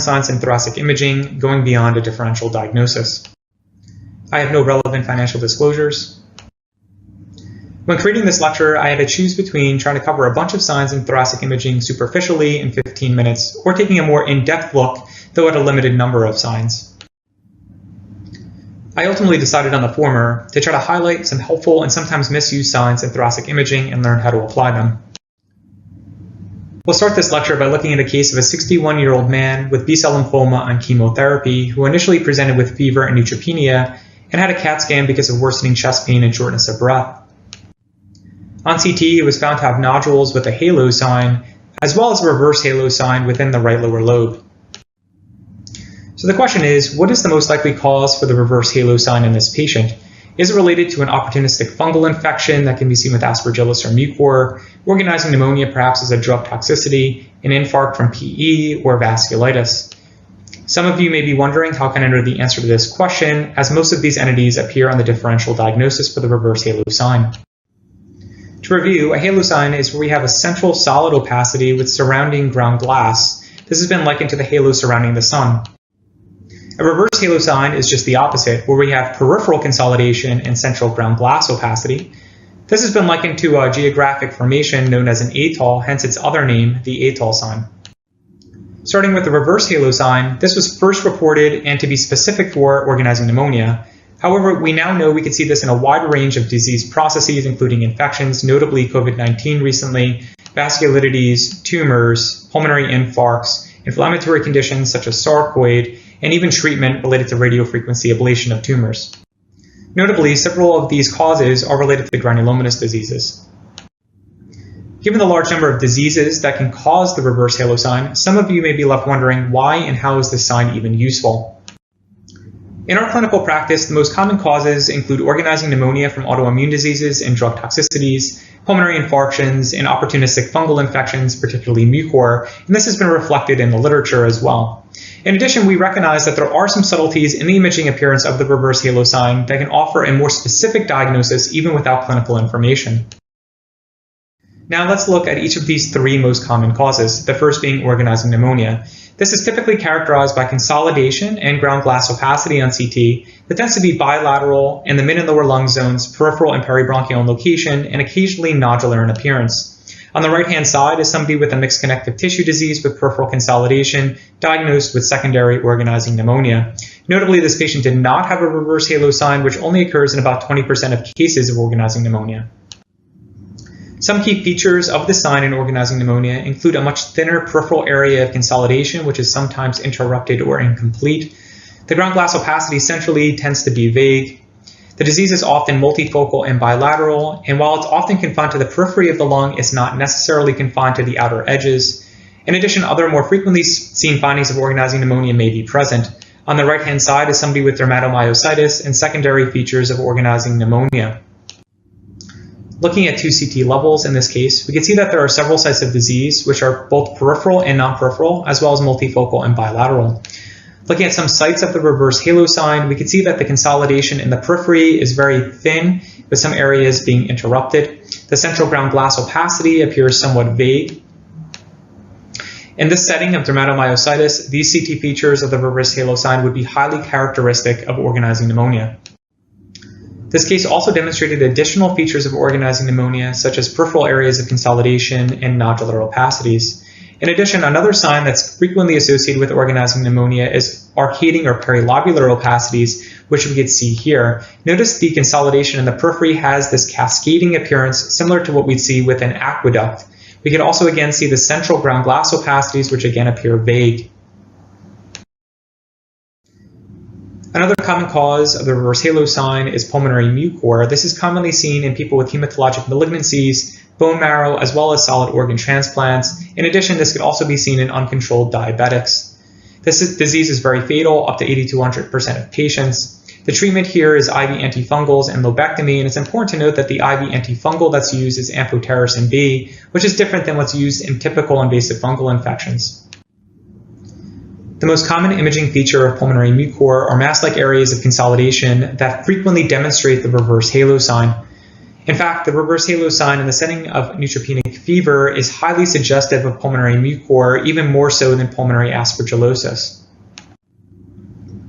signs in thoracic imaging going beyond a differential diagnosis. I have no relevant financial disclosures. When creating this lecture, I had to choose between trying to cover a bunch of signs in thoracic imaging superficially in 15 minutes, or taking a more in-depth look, though at a limited number of signs. I ultimately decided on the former, to try to highlight some helpful and sometimes misused signs in thoracic imaging and learn how to apply them. We'll start this lecture by looking at a case of a 61-year-old man with B-cell lymphoma on chemotherapy who initially presented with fever and neutropenia and had a CAT scan because of worsening chest pain and shortness of breath. On CT, it was found to have nodules with a halo sign, as well as a reverse halo sign within the right lower lobe. So the question is, what is the most likely cause for the reverse halo sign in this patient? Is it related to an opportunistic fungal infection that can be seen with Aspergillus or mucor, organizing pneumonia perhaps as a drug toxicity, an infarct from PE, or vasculitis? Some of you may be wondering how can I know the answer to this question, as most of these entities appear on the differential diagnosis for the reverse halo sign. To review, a halo sign is where we have a central solid opacity with surrounding ground glass. This has been likened to the halo surrounding the sun. A reverse halo sign is just the opposite, where we have peripheral consolidation and central ground glass opacity. This has been likened to a geographic formation known as an atoll, hence its other name, the atoll sign. Starting with the reverse halo sign, this was first reported and to be specific for organizing pneumonia. However, we now know we can see this in a wide range of disease processes, including infections, notably COVID-19 recently, vasculitides, tumors, pulmonary infarcts, inflammatory conditions such as sarcoid, and even treatment related to radiofrequency ablation of tumors. Notably, several of these causes are related to the granulomatous diseases. Given the large number of diseases that can cause the reverse halo sign, some of you may be left wondering why and how is this sign even useful? In our clinical practice, the most common causes include organizing pneumonia from autoimmune diseases and drug toxicities, pulmonary infarctions, and opportunistic fungal infections, particularly mucor, and this has been reflected in the literature as well. In addition, we recognize that there are some subtleties in the imaging appearance of the reverse halo sign that can offer a more specific diagnosis even without clinical information. Now let's look at each of these three most common causes, the first being organizing pneumonia. This is typically characterized by consolidation and ground glass opacity on CT that tends to be bilateral in the mid and lower lung zones, peripheral and peribronchial in location, and occasionally nodular in appearance. On the right-hand side is somebody with a mixed connective tissue disease with peripheral consolidation, diagnosed with secondary organizing pneumonia. Notably, this patient did not have a reverse halo sign, which only occurs in about 20% of cases of organizing pneumonia. Some key features of the sign in organizing pneumonia include a much thinner peripheral area of consolidation, which is sometimes interrupted or incomplete. The ground glass opacity centrally tends to be vague. The disease is often multifocal and bilateral, and while it's often confined to the periphery of the lung, it's not necessarily confined to the outer edges. In addition, other more frequently seen findings of organizing pneumonia may be present. On the right-hand side is somebody with dermatomyositis and secondary features of organizing pneumonia. Looking at 2 CT levels in this case, we can see that there are several sites of disease which are both peripheral and non-peripheral, as well as multifocal and bilateral. Looking at some sites of the reverse halo sign, we can see that the consolidation in the periphery is very thin, with some areas being interrupted. The central ground glass opacity appears somewhat vague. In this setting of dermatomyositis, these CT features of the reverse halo sign would be highly characteristic of organizing pneumonia. This case also demonstrated additional features of organizing pneumonia, such as peripheral areas of consolidation and nodular opacities. In addition, another sign that's frequently associated with organizing pneumonia is arcading or perilobular opacities, which we can see here. Notice the consolidation in the periphery has this cascading appearance similar to what we'd see with an aqueduct. We can also again see the central ground glass opacities, which again appear vague. Another common cause of the reverse halo sign is pulmonary mucor. This is commonly seen in people with hematologic malignancies, bone marrow, as well as solid organ transplants. In addition, this could also be seen in uncontrolled diabetics. This disease is very fatal, up to 80 to 100% of patients. The treatment here is IV antifungals and lobectomy, and it's important to note that the IV antifungal that's used is amphotericin B, which is different than what's used in typical invasive fungal infections. The most common imaging feature of pulmonary mucor are mass-like areas of consolidation that frequently demonstrate the reverse halo sign. In fact, the reverse halo sign in the setting of neutropenic fever is highly suggestive of pulmonary mucor, even more so than pulmonary aspergillosis.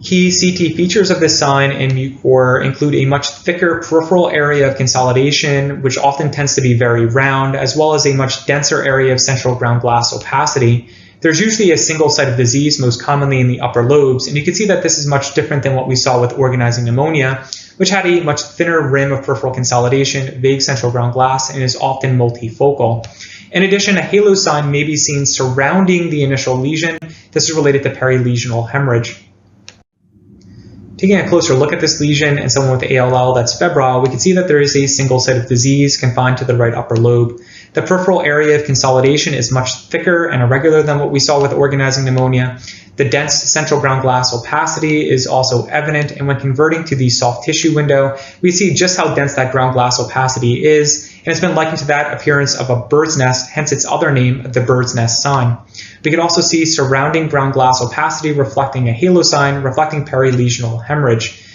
Key CT features of this sign in mucor include a much thicker peripheral area of consolidation, which often tends to be very round, as well as a much denser area of central ground glass opacity. There's usually a single site of disease, most commonly in the upper lobes, and you can see that this is much different than what we saw with organizing pneumonia, which had a much thinner rim of peripheral consolidation, vague central ground glass, and is often multifocal. In addition, a halo sign may be seen surrounding the initial lesion. This is related to perilesional hemorrhage. Taking a closer look at this lesion in someone with ALL that's febrile, we can see that there is a single site of disease confined to the right upper lobe. The peripheral area of consolidation is much thicker and irregular than what we saw with organizing pneumonia. The dense central ground glass opacity is also evident, and when converting to the soft tissue window, we see just how dense that ground glass opacity is, and it's been likened to that appearance of a bird's nest, hence its other name, the bird's nest sign. We can also see surrounding ground glass opacity reflecting a halo sign, reflecting perilesional hemorrhage.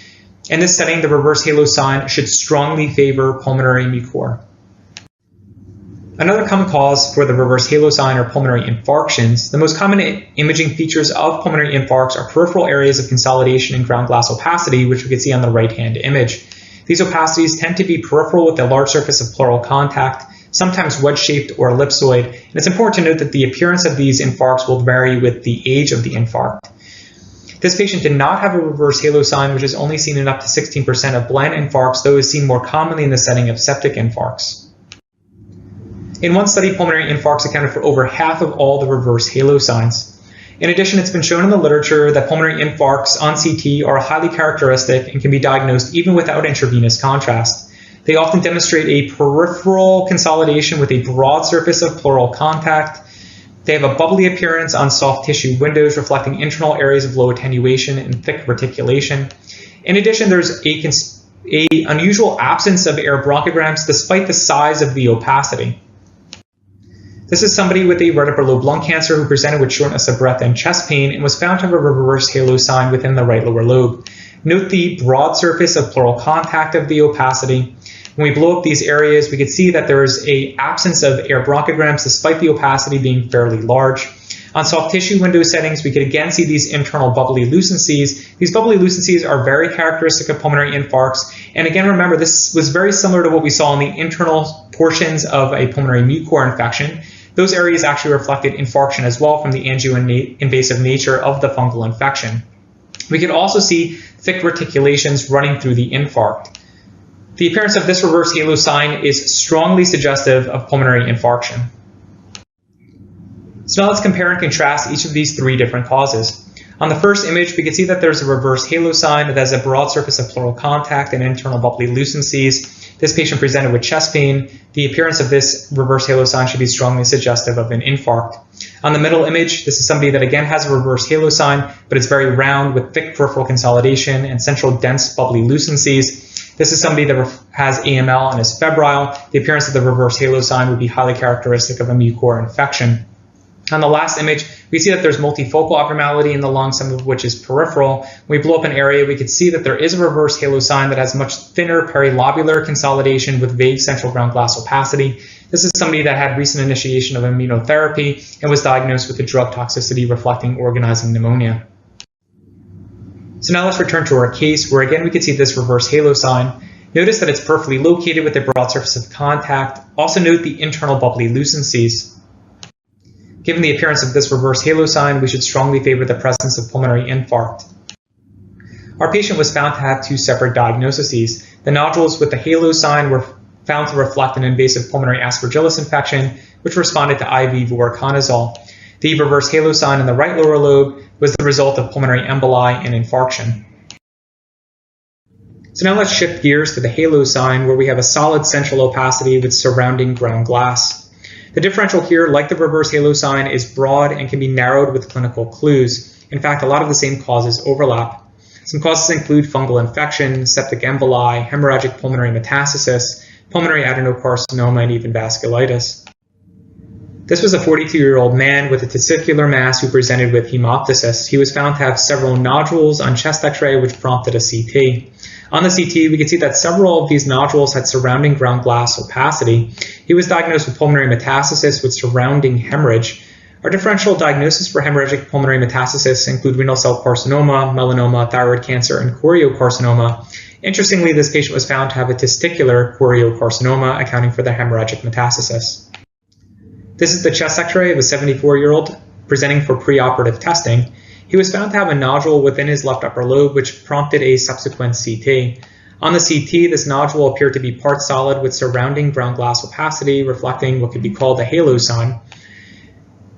In this setting, the reverse halo sign should strongly favor pulmonary mucor. Another common cause for the reverse halo sign are pulmonary infarctions. The most common imaging features of pulmonary infarcts are peripheral areas of consolidation and ground glass opacity, which we can see on the right-hand image. These opacities tend to be peripheral with a large surface of pleural contact, sometimes wedge-shaped or ellipsoid, and it's important to note that the appearance of these infarcts will vary with the age of the infarct. This patient did not have a reverse halo sign, which is only seen in up to 16% of bland infarcts, though is seen more commonly in the setting of septic infarcts. In one study, pulmonary infarcts accounted for over half of all the reverse halo signs. In addition, it's been shown in the literature that pulmonary infarcts on CT are highly characteristic and can be diagnosed even without intravenous contrast. They often demonstrate a peripheral consolidation with a broad surface of pleural contact. They have a bubbly appearance on soft tissue windows, reflecting internal areas of low attenuation and thick reticulation. In addition, there's an unusual absence of air bronchograms despite the size of the opacity. This is somebody with a right upper lobe lung cancer who presented with shortness of breath and chest pain and was found to have a reverse halo sign within the right lower lobe. Note the broad surface of pleural contact of the opacity. When we blow up these areas, we can see that there is an absence of air bronchograms despite the opacity being fairly large. On soft tissue window settings, we could again see these internal bubbly lucencies. These bubbly lucencies are very characteristic of pulmonary infarcts. And again, remember, this was very similar to what we saw in the internal portions of a pulmonary mucor infection. Those areas actually reflected infarction as well from the angio-invasive nature of the fungal infection. We could also see thick reticulations running through the infarct. The appearance of this reverse halo sign is strongly suggestive of pulmonary infarction. So now let's compare and contrast each of these three different causes. On the first image, we can see that there's a reverse halo sign that has a broad surface of pleural contact and internal bubbly lucencies. This patient presented with chest pain. The appearance of this reverse halo sign should be strongly suggestive of an infarct. On the middle image, this is somebody that again has a reverse halo sign, but it's very round with thick peripheral consolidation and central dense bubbly lucencies. This is somebody that has AML and is febrile. The appearance of the reverse halo sign would be highly characteristic of a mucor infection. On the last image, we see that there's multifocal abnormality in the lung, some of which is peripheral. When we blow up an area, we can see that there is a reverse halo sign that has much thinner perilobular consolidation with vague central ground glass opacity. This is somebody that had recent initiation of immunotherapy and was diagnosed with a drug toxicity reflecting organizing pneumonia. So now let's return to our case where again we can see this reverse halo sign. Notice that it's peripherally located with a broad surface of contact. Also note the internal bubbly lucencies. Given the appearance of this reverse halo sign, we should strongly favor the presence of pulmonary infarct. Our patient was found to have two separate diagnoses. The nodules with the halo sign were found to reflect an invasive pulmonary aspergillus infection, which responded to IV voriconazole. The reverse halo sign in the right lower lobe was the result of pulmonary emboli and infarction. So now let's shift gears to the halo sign, where we have a solid central opacity with surrounding ground glass. The differential here, like the reverse halo sign, is broad and can be narrowed with clinical clues. In fact, a lot of the same causes overlap. Some causes include fungal infection, septic emboli, hemorrhagic pulmonary metastasis, pulmonary adenocarcinoma, and even vasculitis. This was a 42-year-old man with a testicular mass who presented with hemoptysis. He was found to have several nodules on chest x-ray, which prompted a CT. On the CT, we could see that several of these nodules had surrounding ground glass opacity. He was diagnosed with pulmonary metastasis with surrounding hemorrhage. Our differential diagnosis for hemorrhagic pulmonary metastasis include renal cell carcinoma, melanoma, thyroid cancer, and choriocarcinoma. Interestingly, this patient was found to have a testicular choriocarcinoma, accounting for the hemorrhagic metastasis. This is the chest X-ray of a 74-year-old presenting for preoperative testing. He was found to have a nodule within his left upper lobe, which prompted a subsequent CT. On the CT, this nodule appeared to be part solid with surrounding ground glass opacity, reflecting what could be called a halo sign.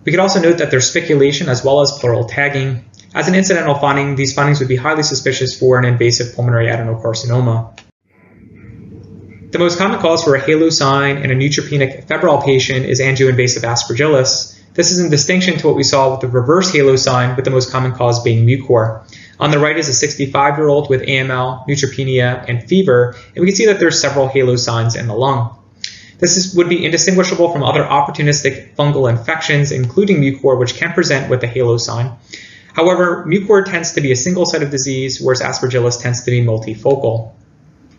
We could also note that there's spiculation as well as pleural tagging. As an incidental finding, these findings would be highly suspicious for an invasive pulmonary adenocarcinoma. The most common cause for a halo sign in a neutropenic febrile patient is angioinvasive aspergillus. This is in distinction to what we saw with the reverse halo sign, with the most common cause being mucor. On the right is a 65-year-old with AML, neutropenia, and fever, and we can see that there's several halo signs in the lung. Would be indistinguishable from other opportunistic fungal infections, including mucor, which can present with a halo sign. However, mucor tends to be a single site of disease, whereas aspergillus tends to be multifocal.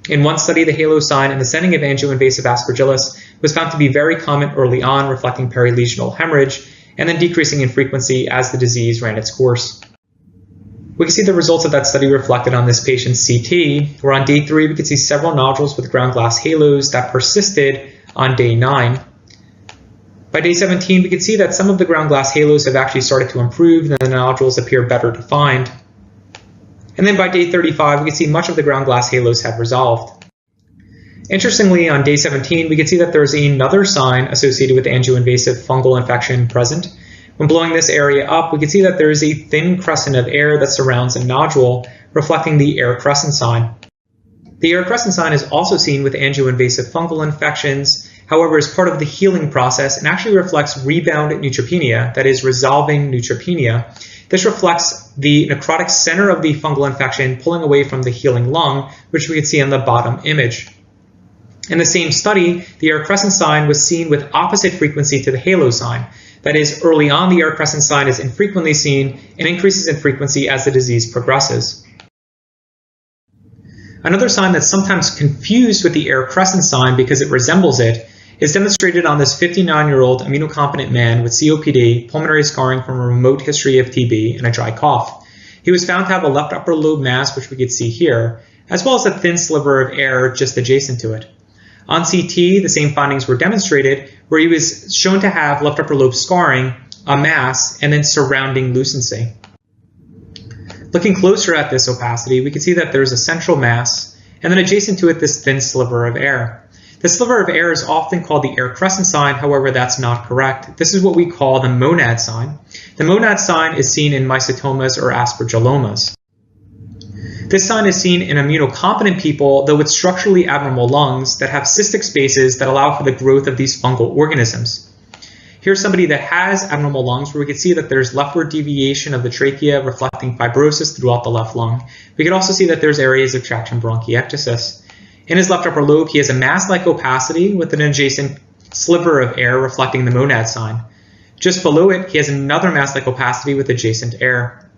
In one study, the halo sign in the setting of angioinvasive aspergillus was found to be very common early on, reflecting perilesional hemorrhage, and then decreasing in frequency as the disease ran its course. We can see the results of that study reflected on this patient's CT, where on day 3 we could see several nodules with ground glass halos that persisted on day 9. By day 17, we could see that some of the ground glass halos have actually started to improve and the nodules appear better defined. And then by day 35, we can see much of the ground glass halos have resolved. Interestingly, on day 17, we can see that there's another sign associated with angioinvasive fungal infection present. When blowing this area up, we can see that there is a thin crescent of air that surrounds a nodule, reflecting the air crescent sign. The air crescent sign is also seen with angioinvasive fungal infections, however, is part of the healing process and actually reflects rebound neutropenia, that is, resolving neutropenia. This reflects the necrotic center of the fungal infection pulling away from the healing lung, which we can see on the bottom image. In the same study, the air crescent sign was seen with opposite frequency to the halo sign. That is, early on the air crescent sign is infrequently seen and increases in frequency as the disease progresses. Another sign that's sometimes confused with the air crescent sign because it resembles it is demonstrated on this 59-year-old immunocompetent man with COPD, pulmonary scarring from a remote history of TB, and a dry cough. He was found to have a left upper lobe mass, which we could see here, as well as a thin sliver of air just adjacent to it. On CT, the same findings were demonstrated, where he was shown to have left upper lobe scarring, a mass, and then surrounding lucency. Looking closer at this opacity, we can see that there's a central mass, and then adjacent to it this thin sliver of air. This sliver of air is often called the air crescent sign, however that's not correct. This is what we call the monad sign. The monad sign is seen in mycotomas or aspergillomas. This sign is seen in immunocompetent people, though with structurally abnormal lungs that have cystic spaces that allow for the growth of these fungal organisms. Here's somebody that has abnormal lungs where we can see that there's leftward deviation of the trachea reflecting fibrosis throughout the left lung. We can also see that there's areas of traction bronchiectasis. In his left upper lobe, he has a mass-like opacity with an adjacent sliver of air reflecting the monad sign. Just below it, he has another mass-like opacity with adjacent air.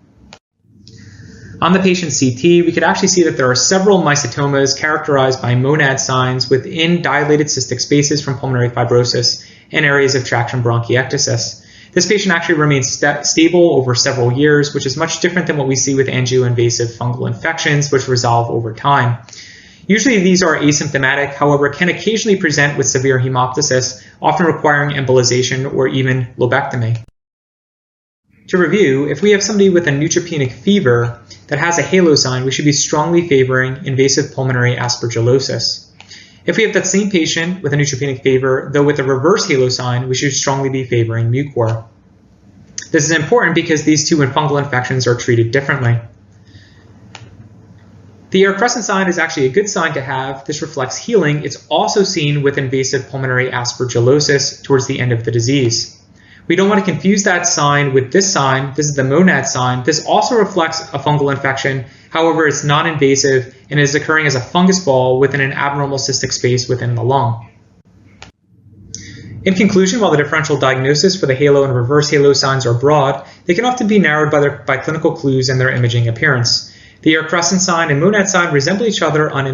On the patient's CT, we could actually see that there are several mycotomas characterized by monad signs within dilated cystic spaces from pulmonary fibrosis and areas of traction bronchiectasis. This patient actually remains stable over several years, which is much different than what we see with angioinvasive fungal infections, which resolve over time. Usually these are asymptomatic, however, can occasionally present with severe hemoptysis, often requiring embolization or even lobectomy. To review, if we have somebody with a neutropenic fever that has a halo sign, we should be strongly favoring invasive pulmonary aspergillosis. If we have that same patient with a neutropenic fever, though with a reverse halo sign, we should strongly be favoring mucor. This is important because these two fungal infections are treated differently. The air crescent sign is actually a good sign to have. This reflects healing. It's also seen with invasive pulmonary aspergillosis towards the end of the disease. We don't want to confuse that sign with this sign. This is the monad sign. This also reflects a fungal infection. However, it's non-invasive and is occurring as a fungus ball within an abnormal cystic space within the lung. In conclusion, while the differential diagnosis for the halo and reverse halo signs are broad, they can often be narrowed by clinical clues and their imaging appearance. The ear crescent sign and monad sign resemble each other on image